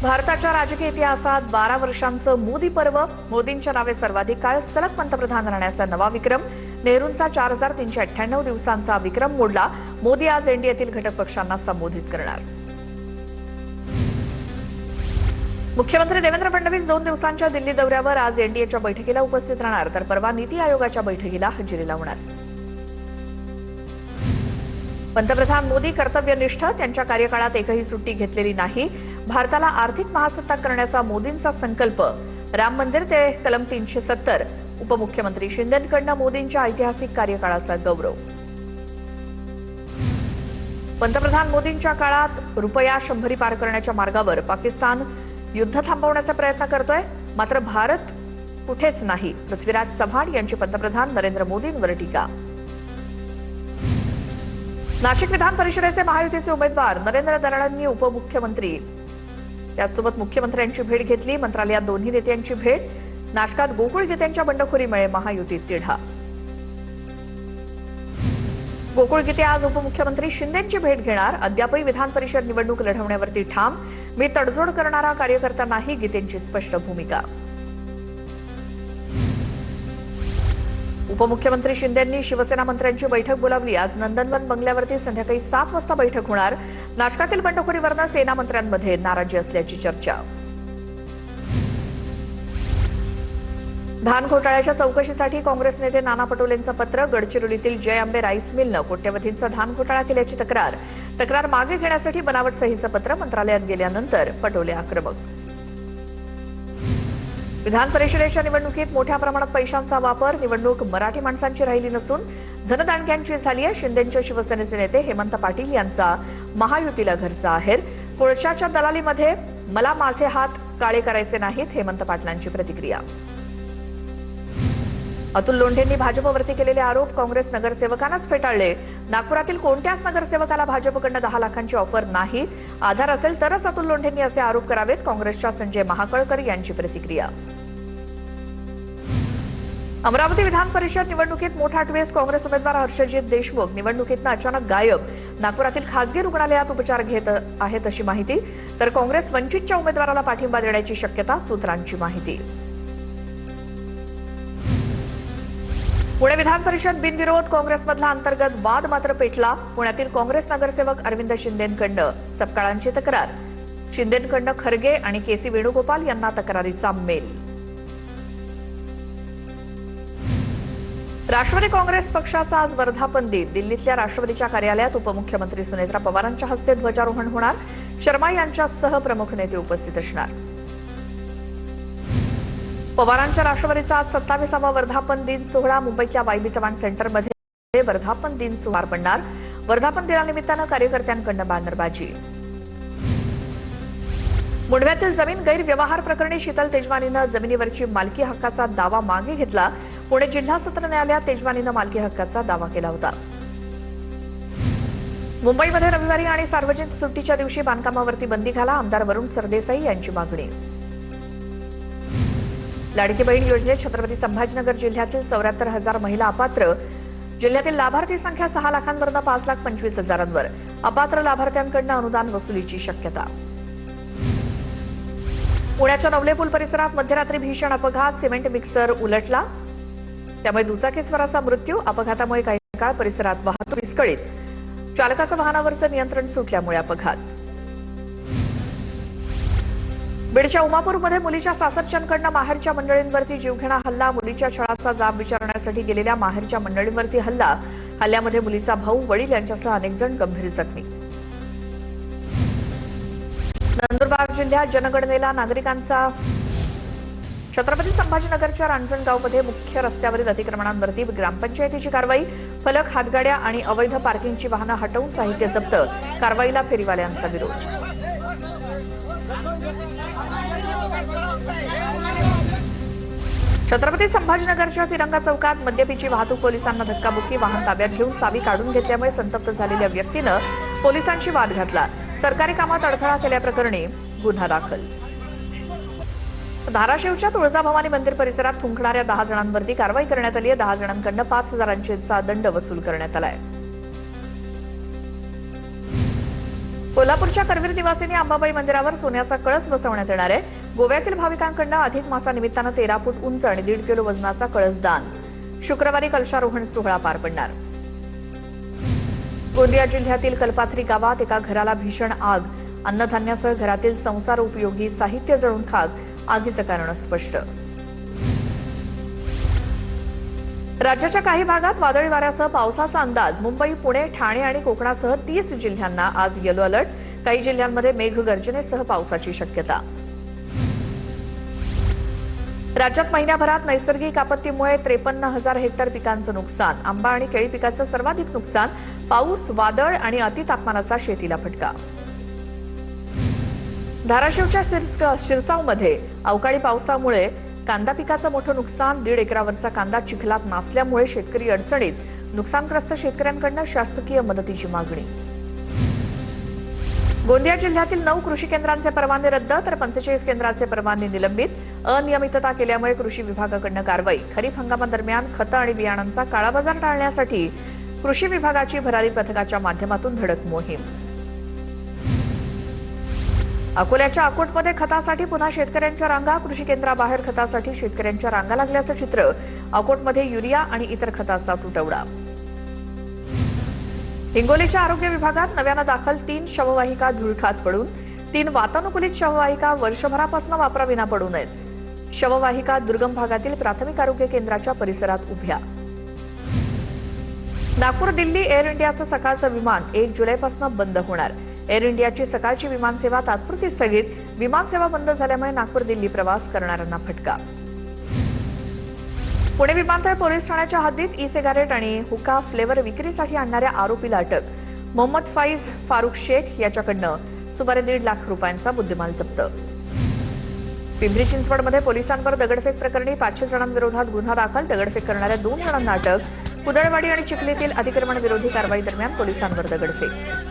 भारताच्या राजकीय इतिहासात 12 वर्षांचं मोदी पर्व, मोदींच्या नावे सर्वाधिक काळ सलग पंतप्रधान राहण्याचा नवा विक्रम. नेहरूंचा 4398 दिवसांचा विक्रम मोडला. मोदी आज एनडीएतील घटक पक्षांना संबोधित करणार. मुख्यमंत्री देवेंद्र फडणवीस 2 दिवसांच्या दिल्ली दौऱ्यावर आज एनडीएच्या बैठकीला उपस्थित राहणार, तर परवा नीती आयोगाच्या बैठकीला हजेरी लावणार. पंतप्रधान मोदी कर्तव्यनिष्ठ, त्यांच्या कार्यकाळात एकही सुट्टी घेतलेली नाही. भारताला आर्थिक महासत्ता करण्याचा मोदींचा संकल्प. राम मंदिर ते कलम 370. उपमुख्यमंत्री शिंदेंकडून मोदींच्या ऐतिहासिक कार्यकाळाचा गौरव. पंतप्रधान मोदींच्या काळात रुपया 100 पार करण्याच्या मार्गावर. पाकिस्तान युद्ध थांबवण्याचा प्रयत्न करतोय, मात्र भारत कुठेच नाही. पृथ्वीराज चव्हाण यांची पंतप्रधान नरेंद्र मोदींवर टीका. नाशिक विधान परिषदेचे महायुतीचे उमेदवार नरेंद्र दराडांनी उपमुख्यमंत्री त्यासोबत मुख्यमंत्र्यांची भेट घेतली. मंत्रालयात दोन्ही नेत्यांची भेट. नाशकात गोकुळ गीतेंच्या बंडखोरीमुळे महायुतीत तिढा. गोकुळ गीते आज उपमुख्यमंत्री शिंदेंची भेट घेणार. अद्यापही विधान परिषद निवडणूक लढवण्यावरती ठाम. मी तडजोड करणारा कार्यकर्ता नाही, गीतेंची स्पष्ट भूमिका. उपमुख्यमंत्री शिंदेंनी शिवसेना मंत्र्यांची बैठक बोलावली. आज नंदनवन बंगल्यावरती संध्याकाळी 7 वाजता बैठक होणार. नाशकातील बंडखोरीवरून सेना मंत्र्यांमध्ये नाराजी असल्याची चर्चा. धान घोटाळ्याच्या चौकशीसाठी काँग्रेस नेते नाना पटोलेंचं पत्र. गडचिरोलीतील जय आंबे राईस मिलनं कोट्यवधींचा धान घोटाळा केल्याची तक्रार मागे घेण्यासाठी बनावट सहीचं पत्र. मंत्रालयात गेल्यानंतर पटोले आक्रमक. विधान परिषदेच्या निवडणुकीत मोठ्या प्रमाणात पैशांचा वापर. निवडणूक मराठी माणसांची राहिली नसून धनदांडग्यांची झाली आहे. शिंदेंच्या शिवसेनेचे नेते हेमंत पाटील यांचा महायुतीला घरचा आहेर. कोळशाच्या दलालीमध्ये मला माझे हात काळे करायचे नाहीत, हेमंत पाटलांची प्रतिक्रिया. अतुल लोंढेंनी भाजपवरती केलेले आरोप काँग्रेस नगरसेवकांनाच फेटाळले. नागपुरातील कोणत्याच नगरसेवकाला भाजपकडून 10 लाखांची ऑफर नाही. आधार असेल तरच अतुल लोंढेंनी असे आरोप करावेत, काँग्रेसच्या संजय महाकळकर यांची प्रतिक्रिया. अमरावती विधान परिषद निवडणुकीत मोठा ट्विस्ट. काँग्रेस उमेदवार हर्षजित देशमुख निवडणुकीतनं अचानक गायब. नागपुरातील खासगी रुग्णालयात उपचार घेत आहेत अशी माहिती. तर काँग्रेस वंचितच्या उमेदवाराला पाठिंबा देण्याची शक्यता, सूत्रांची माहिती. पुणे विधान परिषद बिनविरोध. काँग्रेसमधला अंतर्गत वाद मात्र पेटला. पुण्यातील काँग्रेस नगरसेवक अरविंद शिंदेंकडनं सपकाळांची तक्रार. शिंदेंकडनं खरगे आणि केसी वेणुगोपाल यांना तक्रारीचा मेल. राष्ट्रवादी काँग्रेस पक्षाचा आज वर्धापन दिन. दिल्लीतल्या राष्ट्रवादीच्या कार्यालयात उपमुख्यमंत्री सुनेत्रा पवारांच्या हस्ते ध्वजारोहण होणार. शर्मा यांच्यासह प्रमुख नेते उपस्थित असणार. पवारांच्या राष्ट्रवादीचा आज 27वा वर्धापन दिन सोहळा. मुंबईतल्या वायबी चव्हाण सेंटरमध्ये वर्धापन दिन सोहळा पडणार. वर्धापन दिनानिमित्तानं कार्यकर्त्यांकडून बॅनरबाजी. मुंडव्यातील जमीन गैरव्यवहार प्रकरणी शीतल तेजवानीनं जमिनीवरची मालकी हक्काचा दावा मागे घेतला. पुणे जिल्हा सत्र न्यायालयात तेजवानीनं मालकी हक्काचा दावा केला होता. मुंबईमध्ये रविवारी आणि सार्वजनिक सुट्टीच्या दिवशी बांधकामावरती बंदी घाला. आमदार वरुण सरदेसाई यांची मागणी. लाडकी बहीण योजनेत छत्रपती संभाजीनगर जिल्ह्यातील 74,000 महिला अपात्र. जिल्ह्यातील लाभार्थी संख्या 6 लाखांवरून 5,25,000वर. अपात्र लाभार्थ्यांकडून अनुदान वसुलीची शक्यता. पुण्याच्या नवले पूल परिसरात मध्यरात्री भीषण अपघात. सिमेंट मिक्सर उलटला, त्यामुळे दुचाकीस्वाराचा मृत्यू. अपघातामुळे काही काळ परिसरात वाहतूक विस्कळीत. चालकाचं वाहनावरचं नियंत्रण सुटल्यामुळे अपघात. बीडच्या उमापूरमध्ये मुलीच्या सासरच्यांकडून माहेरच्या मंडळींवरती जीवघेणा हल्ला. मुलीच्या छळाचा जाब विचारण्यासाठी गेलेल्या माहेरच्या मंडळींवरती हल्ला. हल्ल्यामध्ये मुलीचा भाऊ, वडील यांच्यासह अनेक जण गंभीर जखमी. नंदुरबार जिल्ह्यात जनगणनेला नागरिकांचा. छत्रपती संभाजीनगरच्या रांजणगावमध्ये मुख्य रस्त्यावरील अतिक्रमणांवरती ग्रामपंचायतीची कारवाई. फलक, हातगाड्या आणि अवैध पार्किंगची वाहनं हटवून साहित्य जप्त. कारवाईला फेरीवाल्यांचा विरोध. छत्रपती संभाजीनगरच्या तिरंगा चौकात मद्यपीची वाहतूक. पोलिसांना धक्काबुक्की. वाहन ताब्यात घेऊन चावी काढून घेतल्यामुळे संतप्त झालेल्या व्यक्तीनं पोलिसांशी वाद घातला. सरकारी कामात अडथळा केल्याप्रकरणी गुन्हा दाखल. धाराशिवच्या तुळजाभवानी मंदिर परिसरात थुंकणाऱ्या 10 जणांवरती कारवाई करण्यात आली आहे. 10 जणांकडून 5,000चा दंड वसूल करण्यात आलाय. कोल्हापूरच्या करवीर निवासिनी अंबाबाई मंदिरावर सोन्याचा कळस बसवण्यात येणार आहे. गोव्यातील भाविकांकडून अधिक मासानिमित्तानं 13 फूट उंच आणि 1.5 किलो वजनाचा कळस दान. शुक्रवारी कलशारोहण सोहळा पार पडणार. गोंदिया जिल्ह्यातील कल्पाथरी गावात एका घराला भीषण आग. अन्नधान्यासह घरातील संसार उपयोगी साहित्य जळून खाक. आगीचं कारण स्पष्ट. राज्याच्या काही भागात वादळी वाऱ्यासह पावसाचा अंदाज. मुंबई, पुणे, ठाणे आणि कोकणासह 30 जिल्ह्यांना आज येलो अलर्ट. काही जिल्ह्यांमध्ये मेघगर्जनेसह पावसाची शक्यता. राज्यात महिन्याभरात नैसर्गिक आपत्तीमुळे 53,000 हेक्टर पिकांचं नुकसान. आंबा आणि केळी पिकाचं सर्वाधिक नुकसान. पाऊस, वादळ आणि अतितापमानाचा शेतीला फटका. धाराशिवच्या शिरसावमध्ये अवकाळी पावसामुळे कांदा पिकाचं मोठं नुकसान. 1.5 एकरावरचा कांदा चिखलात नासल्यामुळे शेतकरी अडचणीत. नुकसानग्रस्त शेतकऱ्यांकडून शासकीय मदतीची मागणी. गोंदिया जिल्ह्यातील 9 कृषी केंद्रांचे परवाने रद्द तर 45 केंद्रांचे परवाने निलंबित. अनियमितता केल्यामुळे कृषी विभागाकडून कारवाई. खरीप हंगामादरम्यान खतं आणि बियाणांचा काळाबाजार टाळण्यासाठी कृषी विभागाची भरारी पथकाच्या माध्यमातून धडक मोहीम. अकोल्याच्या अकोटमध्ये खतासाठी पुन्हा शेतकऱ्यांच्या रांगा. कृषी केंद्राबाहेर खतासाठी शेतकऱ्यांच्या रांगा लागल्याचं चित्र. अकोटमध्ये युरिया आणि इतर खताचा तुटवडा. हिंगोलीच्या आरोग्य विभागात नव्यानं दाखल 3 शववाहिका धुळखात पडून. 3 वातानुकूलित शववाहिका वर्षभरापासून वापराविना पडू नयेत. शववाहिका दुर्गम भागातील प्राथमिक आरोग्य केंद्राच्या परिसरात उभ्या. नागपूर दिल्ली एअर इंडियाचं सकाळचं विमान 1 जुलैपासून बंद होणार. एअर इंडियाची सकाळची विमानसेवा तात्पुरती स्थगित. विमानसेवा बंद झाल्यामुळे नागपूर दिल्ली प्रवास करणाऱ्यांना फटका. पुणे विमानतळ पोलीस ठाण्याच्या हद्दीत ई सिगारेट आणि हुक्का फ्लेवर विक्रीसाठी आणणाऱ्या आरोपीला अटक. मोहम्मद फाईज फारुख शेख याच्याकडनं सुमारे 1.5 लाख रुपयांचा मुद्देमाल जप्त. पिंपरी चिंचवडमध्ये पोलिसांवर दगडफेक प्रकरणी 500 जणांविरोधात गुन्हा दाखल. दगडफेक करणाऱ्या 2 जणांना अटक. कुदळवाडी आणि चिखलीतील अतिक्रमण विरोधी कारवाई दरम्यान पोलिसांवर दगडफेक.